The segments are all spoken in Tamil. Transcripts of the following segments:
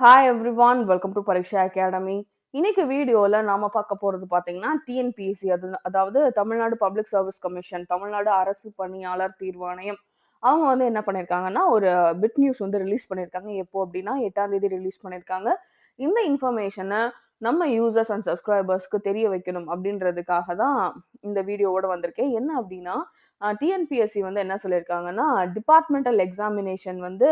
Hi everyone, welcome to Pariksha academy. இன்னைக்கு வீடியோல நாம பார்க்க போறது பாத்தீங்கன்னா டிஎன்பிஎஸ்சி, அதாவது Tamil Nadu public service commission, Tamil Nadu அரசு பணியாளர் தீர்வாணையம். அவங்க வந்து என்ன பண்ணிருக்காங்கன்னா ஒரு பிட் நியூஸ் வந்து ரிலீஸ் பண்ணிருக்காங்க. எப்போ அப்படின்னா 8ஆம் தேதி ரிலீஸ் பண்ணிருக்காங்க. இந்த இன்ஃபர்மேஷனை நம்ம யூசர்ஸ் அண்ட் சப்ஸ்கிரைபர்ஸ்க்கு தெரிய வைக்கணும் அப்படின்றதுக்காக தான் இந்த வீடியோவோட வந்திருக்கேன். என்ன அப்படின்னா டிஎன்பிஎஸ்சி வந்து என்ன சொல்லியிருக்காங்கன்னா டிபார்ட்மெண்டல் எக்ஸாமினேஷன் வந்து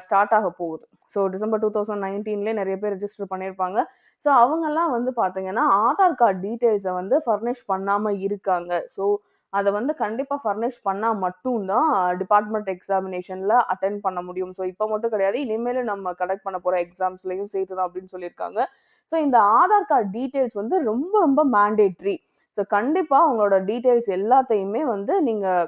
ஸ்டார்ட் ஆக போகுது. ஸோ டிசம்பர் 2019லேயே நிறைய பேர் ரெஜிஸ்டர் பண்ணியிருப்பாங்க. ஸோ அவங்கெல்லாம் வந்து பார்த்தீங்கன்னா ஆதார் கார்டு டீட்டெயில்ஸை வந்து ஃபர்னிஷ் பண்ணாமல் இருக்காங்க. ஸோ அதை வந்து கண்டிப்பாக ஃபர்னிஷ் பண்ணால் மட்டும்தான் டிபார்ட்மெண்ட் எக்ஸாமினேஷனில் அட்டென்ட் பண்ண முடியும். ஸோ இப்போ மட்டும் கிடையாது, இனிமேலும் நம்ம கண்டக்ட் பண்ண போகிற எக்ஸாம்ஸ்லையும் சேர்த்து தான் அப்படின்னு சொல்லியிருக்காங்க. ஸோ இந்த ஆதார் கார்டு டீட்டெயில்ஸ் வந்து ரொம்ப ரொம்ப மேண்டேட்ரி. ஸோ கண்டிப்பாக உங்களோட டீட்டெயில்ஸ் எல்லாத்தையுமே வந்து நீங்கள்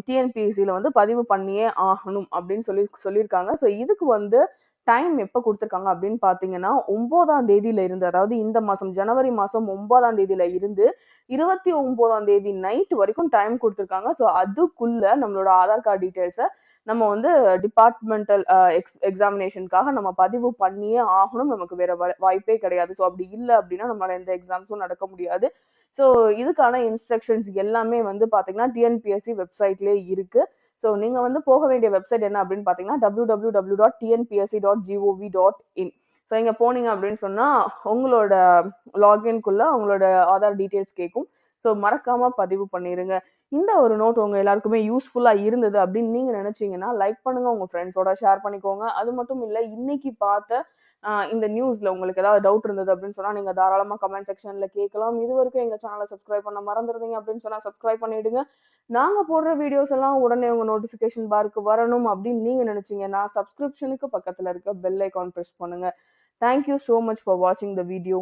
டிஎன்பிஎஸ்சியில் வந்து பதிவு பண்ணியே ஆகணும் அப்படின்னு சொல்லியிருக்காங்க. ஸோ இதுக்கு வந்து டைம் எப்போ கொடுத்துருக்காங்க அப்படின்னு பார்த்தீங்கன்னா 9ஆம் தேதியில இருந்து, அதாவது இந்த மாதம் ஜனவரி மாதம் 9ஆம் தேதியில இருந்து 29ஆம் தேதி நைட் வரைக்கும் டைம் கொடுத்துருக்காங்க. ஸோ அதுக்குள்ள நம்மளோட ஆதார் கார்டு டீட்டெயில்ஸை நம்ம வந்து டிபார்ட்மெண்டல் எக்ஸாமினேஷனுக்காக நம்ம பதிவு பண்ணியே ஆகணும். நமக்கு வேற வாய்ப்பே கிடையாது. ஸோ அப்படி இல்லை அப்படின்னா நம்மளால எந்த எக்ஸாம்ஸும் நடக்க முடியாது. ஸோ இதுக்கான இன்ஸ்ட்ரக்ஷன்ஸ் எல்லாமே வந்து பார்த்தீங்கன்னா டிஎன்பிஎஸ்சி வெப்சைட்லேயே இருக்கு. ஸோ நீங்க வந்து போக வேண்டிய வெப்சைட் என்ன அப்படின்னு பார்த்தீங்கன்னா www.tnpsc.gov.in. ஸோ இங்க போனீங்க அப்படின்னு சொன்னா உங்களோட லாகின்குள்ள உங்களோட ஆதார் டீட்டெயில்ஸ் கேட்கும். ஸோ மறக்காம பதிவு பண்ணிருங்க. இந்த ஒரு நோட் உங்க எல்லாருக்குமே யூஸ்ஃபுல்லா இருந்தது அப்படின்னு நீங்க நினைச்சீங்கன்னா லைக் பண்ணுங்க, உங்க ஃப்ரெண்ட்ஸோட ஷேர் பண்ணிக்கோங்க. அது மட்டும் இல்ல, இன்னைக்கு பார்த்த இந்த நியூஸ்ல உங்களுக்கு ஏதாவது டவுட் இருந்தது அப்படின்னு சொன்னா நீங்க தாராளமா கமெண்ட் செக்ஷன்ல கேட்கலாம். இது வரைக்கும் எங்க சேனலை சப்ஸ்கிரைப் பண்ண மறந்துருந்தீங்க அப்படின்னு சொன்னா சப்ஸ்கிரைப் பண்ணிடுங்க. நாங்க போடுற வீடியோஸ் எல்லாம் உடனே உங்க நோட்டிபிகேஷன் பாருக்கு வரணும் அப்படின்னு நீங்க நினைச்சீங்கன்னா சப்ஸ்கிரிப்ஷனுக்கு பக்கத்துல இருக்க பெல் ஐகான் பிரஸ் பண்ணுங்க. Thank you so much for watching the video.